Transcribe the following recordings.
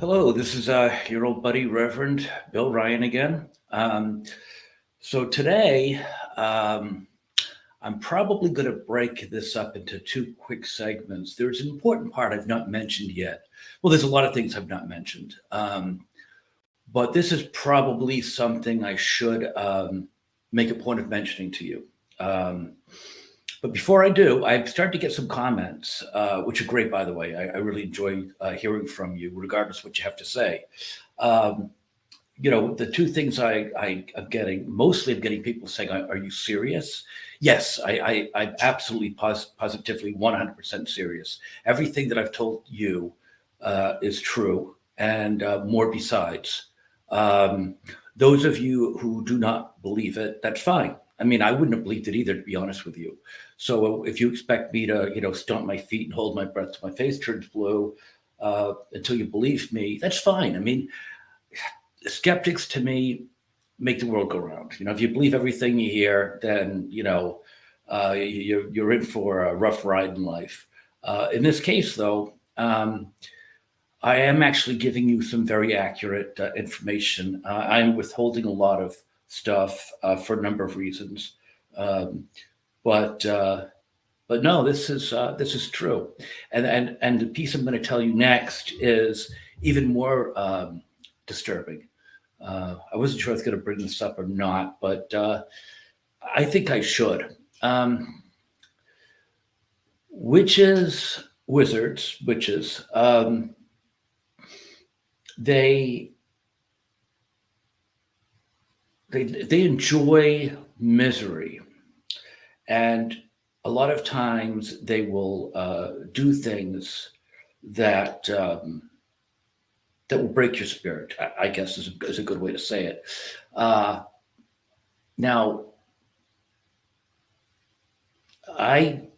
Hello, this is your old buddy, Reverend Bill Ryan again. So today, um, I'm probably going to break this up into two quick segments. There's an important part I've not mentioned yet. Well, there's a lot of things I've not mentioned, but this is probably something I should make a point of mentioning to you. Um, but before I do, I've started to get some comments, which are great, by the way. I really enjoy hearing from you, regardless of what you have to say. Um, the two things I am getting, mostly I'm getting people saying, "Are you serious?" Yes, I'm absolutely positively 100% serious. Everything that I've told you is true, and more besides. Um, those of you who do not believe it, that's fine. I mean, I wouldn't have believed it either, to be honest with you. So if you expect me to, stomp my feet and hold my breath till my face turns blue until you believe me, that's fine. I mean, skeptics to me make the world go round. If you believe everything you hear, then you're in for a rough ride in life. In this case, though, I am actually giving you some very accurate information. I'm withholding a lot of stuff for a number of reasons, um, but no, this is true, and the piece I'm going to tell you next is even more disturbing. I wasn't sure I was going to bring this up or not, but I think I should. Witches, witches, they they enjoy misery, and a lot of times they will do things that that will break your spirit. I guess is a good way to say it. Uh, now, I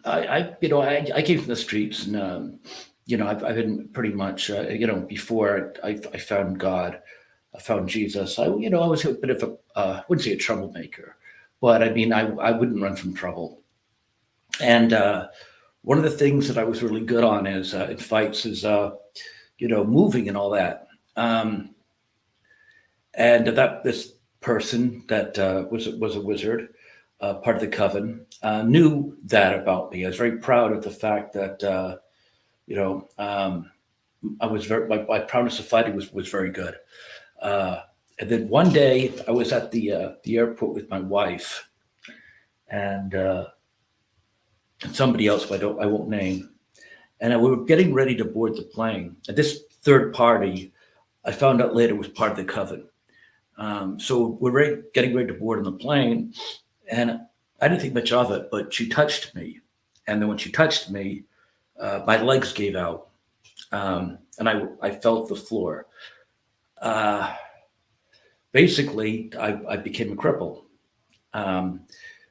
I came from the streets, and I've been pretty much, before I found God, I found Jesus. I was a bit of I wouldn't say a troublemaker, but I mean, I wouldn't run from trouble. And one of the things that I was really good on is in fights is, moving and all that. Um, and that this person that was a wizard, part of the coven, knew that about me. I was very proud of the fact that you know um, I was my prowess of fighting was very good. Uh, and then one day I was at the airport with my wife and somebody else, but I won't name. And we were getting ready to board the plane. And this third party, I found out later, was part of the coven. So getting ready to board on the plane, and I didn't think much of it, but she touched me. And then when she touched me, my legs gave out, and I fell to the floor. Uh, Basically, I became a cripple. Um,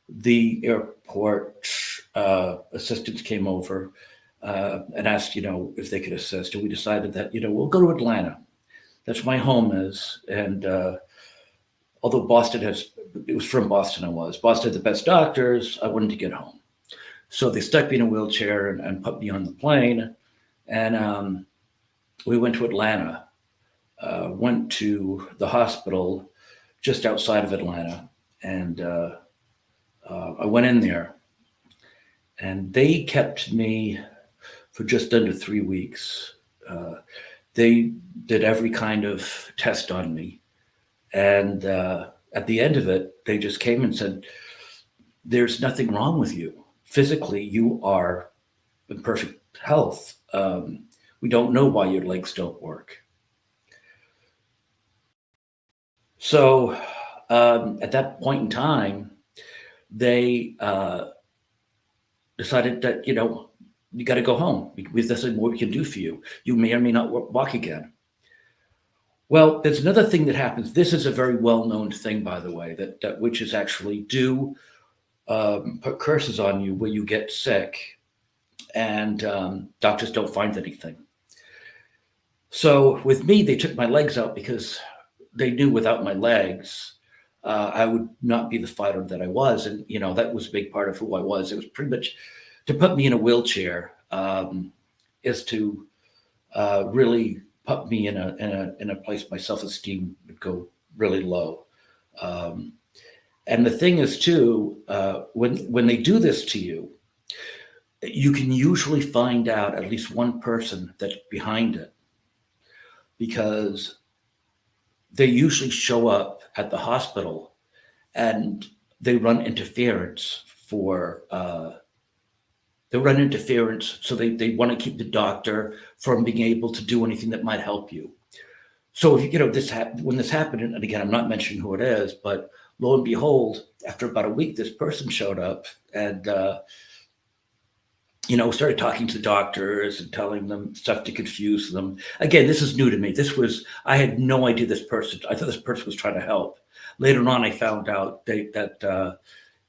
the airport assistants came over and asked, if they could assist. And we decided that, we'll go to Atlanta. That's where my home is. And although it was from Boston, Boston had the best doctors, I wanted to get home. So they stuck me in a wheelchair and put me on the plane. And we went to Atlanta, went to the hospital just outside of Atlanta. And I went in there, and they kept me for just under 3 weeks. Uh, they did every kind of test on me. And at the end of it, they just came and said, "There's nothing wrong with you. Physically, you are in perfect health. We don't know why your legs don't work." So at that point in time, they decided that, you got to go home. There's nothing more we can do for you. You may or may not walk again. Well, there's another thing that happens. This is a very well-known thing, by the way, that witches actually do put curses on you when you get sick, and doctors don't find anything. So with me, they took my legs out because they knew without my legs, I would not be the fighter that I was, and that was a big part of who I was. It was pretty much to put me in a wheelchair is to really put me in a place my self-esteem would go really low. Um, and the thing is too, when they do this to you, you can usually find out at least one person that's behind it, because they usually show up at the hospital and they run interference for they run interference, so they want to keep the doctor from being able to do anything that might help you. So if you know when this happened, and again, I'm not mentioning who it is, but lo and behold, after about a week, this person showed up and started talking to doctors and telling them stuff to confuse them. Again, this is new to me. I had no idea this person. I thought this person was trying to help. Later on, I found out that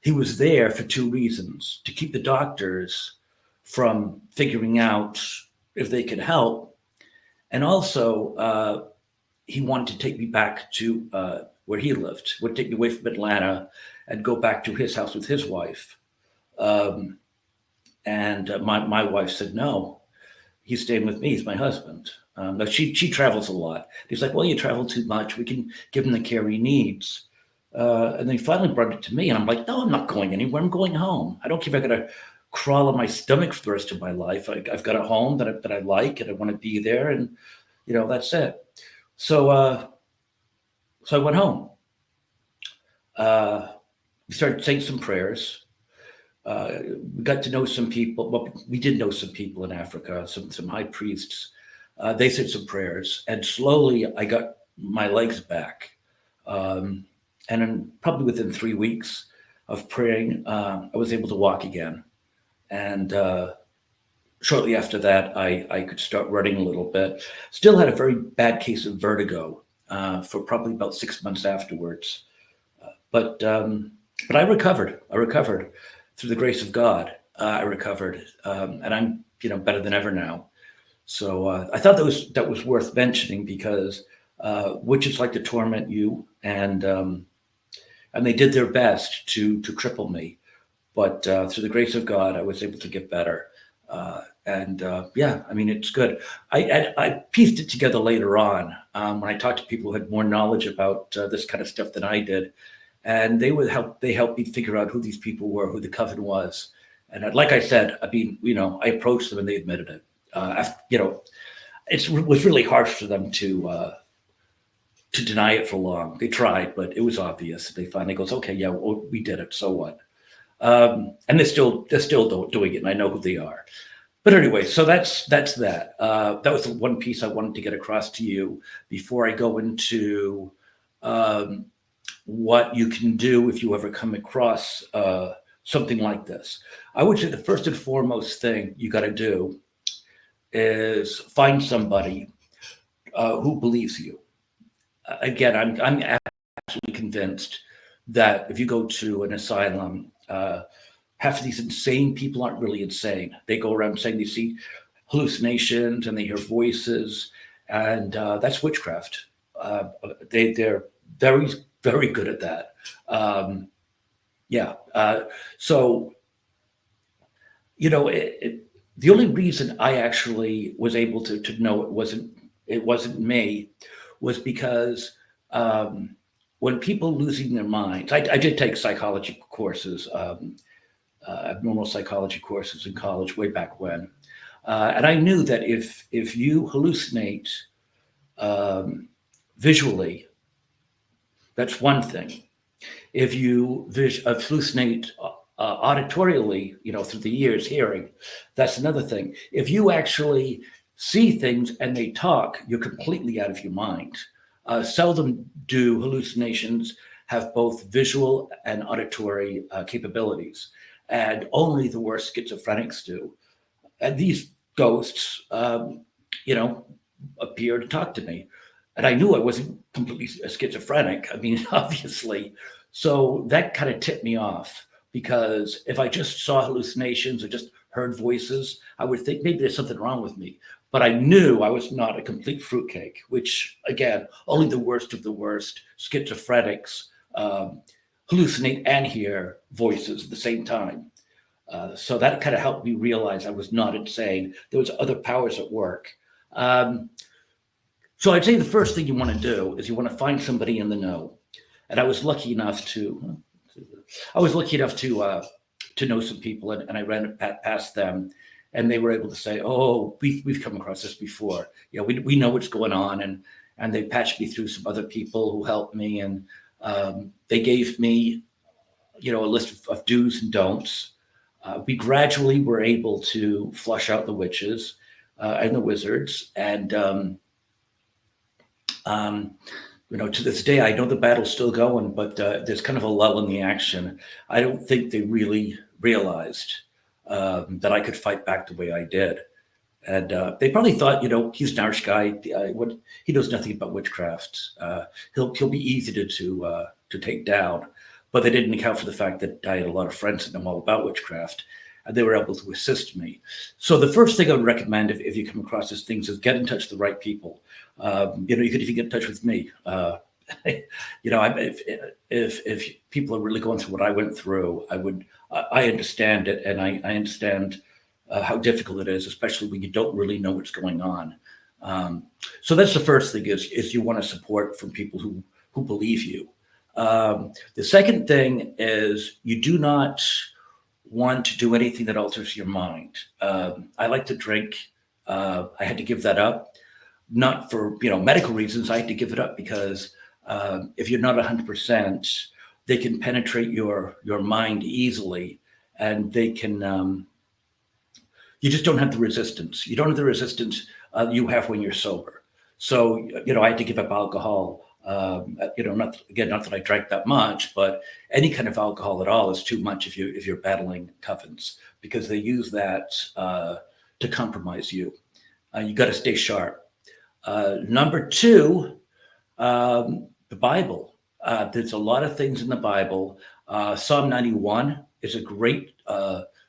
he was there for two reasons: to keep the doctors from figuring out if they could help, and also he wanted to take me back to where he lived, would take me away from Atlanta and go back to his house with his wife. Um, and my wife said, no, he's staying with me. He's my husband. But she travels a lot. He's like, well, you travel too much. We can give him the care he needs. And then he finally brought it to me, and I'm like, no, I'm not going anywhere. I'm going home. I don't care if I got to crawl on my stomach for the rest of my life. I've got a home that I like, and I want to be there, and that's it. So I went home. We started saying some prayers. We got to know some people. Well, we did know some people in Africa, some high priests. They said some prayers, and slowly I got my legs back. And then probably within 3 weeks of praying, I was able to walk again. And shortly after that, I could start running a little bit. Still had a very bad case of vertigo for probably about 6 months afterwards. But I recovered. I recovered through the grace of God. I recovered, and I'm better than ever now. So I thought that was worth mentioning, because witches like to torment you, and they did their best to cripple me. But through the grace of God, I was able to get better. And yeah, I mean, it's good. I pieced it together later on when I talked to people who had more knowledge about this kind of stuff than I did, and they helped me figure out who these people were, who the coven was. And like I said, I mean, I approached them and they admitted it. It was really harsh for them to deny it for long. They tried, but it was obvious. They finally goes, okay, yeah, well, we did it. So what? And they're still doing it, and I know who they are. But anyway, so that's that. That was the one piece I wanted to get across to you before I go into what you can do if you ever come across something like this. I would say the first and foremost thing you got to do is find somebody who believes you. Again, I'm absolutely convinced that if you go to an asylum, half of these insane people aren't really insane. They go around saying they see hallucinations and they hear voices, and that's witchcraft. They're very, very good at that. Yeah. So, the only reason I actually was able to know it wasn't me was because when people losing their minds, I did take psychology courses, abnormal psychology courses in college way back when, and I knew that if you hallucinate visually, that's one thing. If you hallucinate auditorially, through the ears, hearing, that's another thing. If you actually see things and they talk, you're completely out of your mind. Seldom do hallucinations have both visual and auditory capabilities, and only the worst schizophrenics do. And these ghosts, appear to talk to me. And I knew I wasn't completely schizophrenic. I mean, obviously. So that kind of tipped me off, because if I just saw hallucinations or just heard voices, I would think maybe there's something wrong with me. But I knew I was not a complete fruitcake, which, again, only the worst of the worst schizophrenics hallucinate and hear voices at the same time. So that kind of helped me realize I was not insane. There was other powers at work. So I'd say the first thing you want to do is you want to find somebody in the know. And I was lucky enough to know some people, and I ran past them, and they were able to say, "Oh, we've come across this before. Yeah, we know what's going on," and they patched me through some other people who helped me, and they gave me, a list of do's and don'ts. We gradually were able to flush out the witches and the wizards, and um, to this day, I know the battle's still going, but there's kind of a lull in the action. I don't think they really realized that I could fight back the way I did. And they probably thought, he's an Irish guy. He knows nothing about witchcraft. He'll be easy to take down. But they didn't account for the fact that I had a lot of friends that know all about witchcraft, and they were able to assist me. So the first thing I would recommend if you come across these things is get in touch with the right people. You could even get in touch with me. If people are really going through what I went through, I understand it, and I understand how difficult it is, especially when you don't really know what's going on. So that's the first thing is you want to support from people who believe you. The second thing is you do not want to do anything that alters your mind. I like to drink. I had to give that up, not for medical reasons. I had to give it up because if you're not 100%, they can penetrate your mind easily, and they can. You just don't have the resistance. You don't have the resistance you have when you're sober. So I had to give up alcohol. Not that I drank that much, but any kind of alcohol at all is too much if you're battling coffins, because they use that to compromise you. You got to stay sharp. Number two, the Bible. There's a lot of things in the Bible. Psalm 91 is a great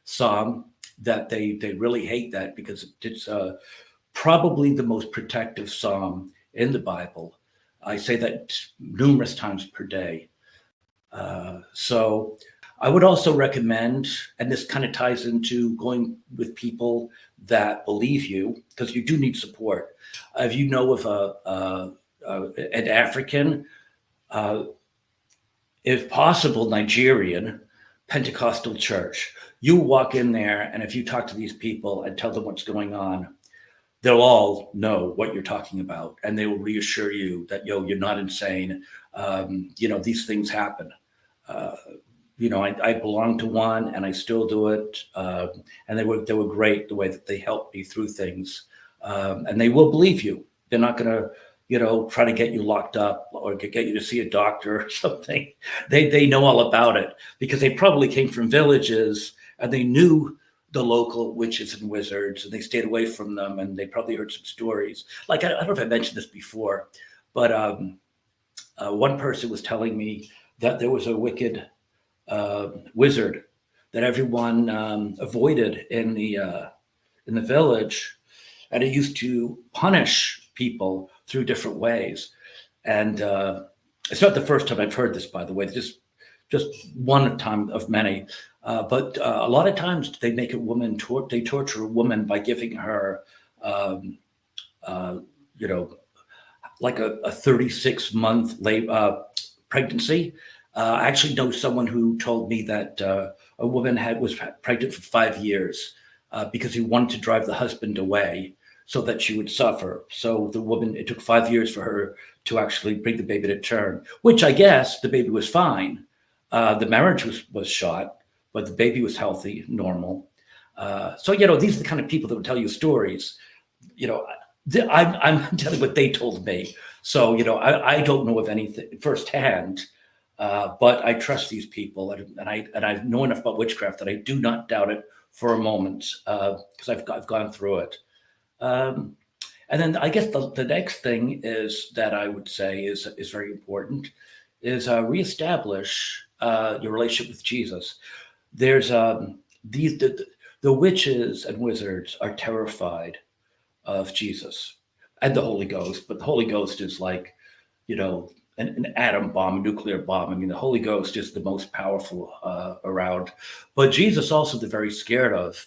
psalm that they really hate that because it's probably the most protective psalm in the Bible. I say that numerous times per day. So I would also recommend, and this kind of ties into going with people that believe you, because you do need support. If you know of an African, if possible, Nigerian Pentecostal church, you walk in there, and if you talk to these people and tell them what's going on, they'll all know what you're talking about, and they will reassure you that, you're not insane. These things happen. I belong to one, and I still do it. And they were great the way that they helped me through things. And they will believe you. They're not going to, try to get you locked up or get you to see a doctor or something. They know all about it because they probably came from villages and they knew the local witches and wizards, and they stayed away from them, and they probably heard some stories. Like, I don't know if I mentioned this before, but one person was telling me that there was a wicked wizard that everyone avoided in the village, and it used to punish people through different ways. And it's not the first time I've heard this, by the way. Just one time of many. But a lot of times they make a woman, they torture a woman by giving her, like a 36-month pregnancy. I actually know someone who told me that a woman was pregnant for 5 years because he wanted to drive the husband away so that she would suffer. So the woman, it took 5 years for her to actually bring the baby to term, which I guess the baby was fine. The marriage was shot, but the baby was healthy, normal. So these are the kind of people that would tell you stories. I'm telling what they told me. So I don't know of anything firsthand, but I trust these people, and I know enough about witchcraft that I do not doubt it for a moment, because I've gone through it. And then I guess the next thing is that I would say is very important is reestablish your relationship with Jesus. There's the witches and wizards are terrified of Jesus and the Holy Ghost, but the Holy Ghost is like, an atom bomb, a nuclear bomb. I mean, the Holy Ghost is the most powerful around, but Jesus also they're very scared of.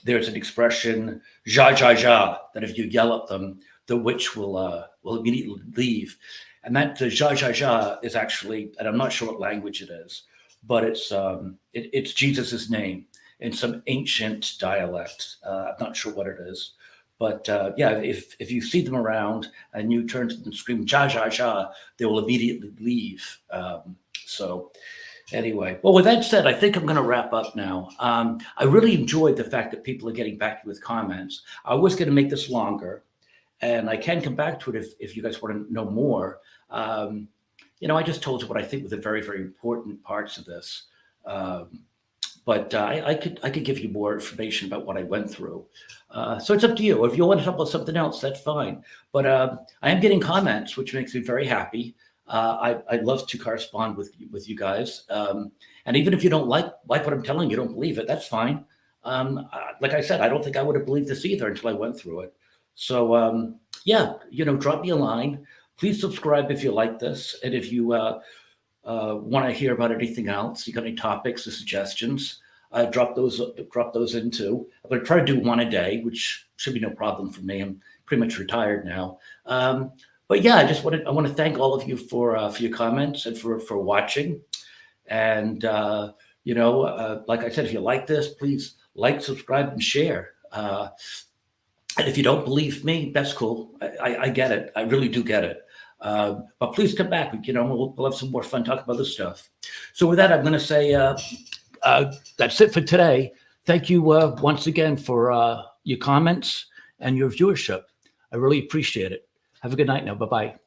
There's an expression, ja, ja, ja, that if you yell at them, the witch will immediately leave. And that Zha Zha Zha is actually, and I'm not sure what language it is, but it's Jesus's name in some ancient dialect. I'm not sure what it is, but yeah, if you see them around and you turn to them and scream Zha Zha Zha, they will immediately leave. So anyway, well, with that said, I think I'm going to wrap up now. I really enjoyed the fact that people are getting back to me with comments. I was going to make this longer, and I can come back to it if you guys want to know more. I just told you what I think were the very, very important parts of this. But I could give you more information about what I went through. So it's up to you. If you want to talk about something else, that's fine. But I am getting comments, which makes me very happy. I'd love to correspond with you guys. And even if you don't like what I'm telling you, don't believe it, that's fine. Like I said, I don't think I would have believed this either until I went through it. So yeah, drop me a line. Please subscribe if you like this, and if you want to hear about anything else, you got any topics or suggestions, drop those in too. I'm going to try to do one a day, which should be no problem for me. I'm pretty much retired now. But yeah, I want to thank all of you for your comments and for watching. And like I said, if you like this, please like, subscribe, and share. And if you don't believe me, that's cool. I get it. I really do get it. But please come back. We'll have some more fun talking about this stuff. So with that, I'm going to say that's it for today. Thank you once again for your comments and your viewership. I really appreciate it. Have a good night now. Bye-bye.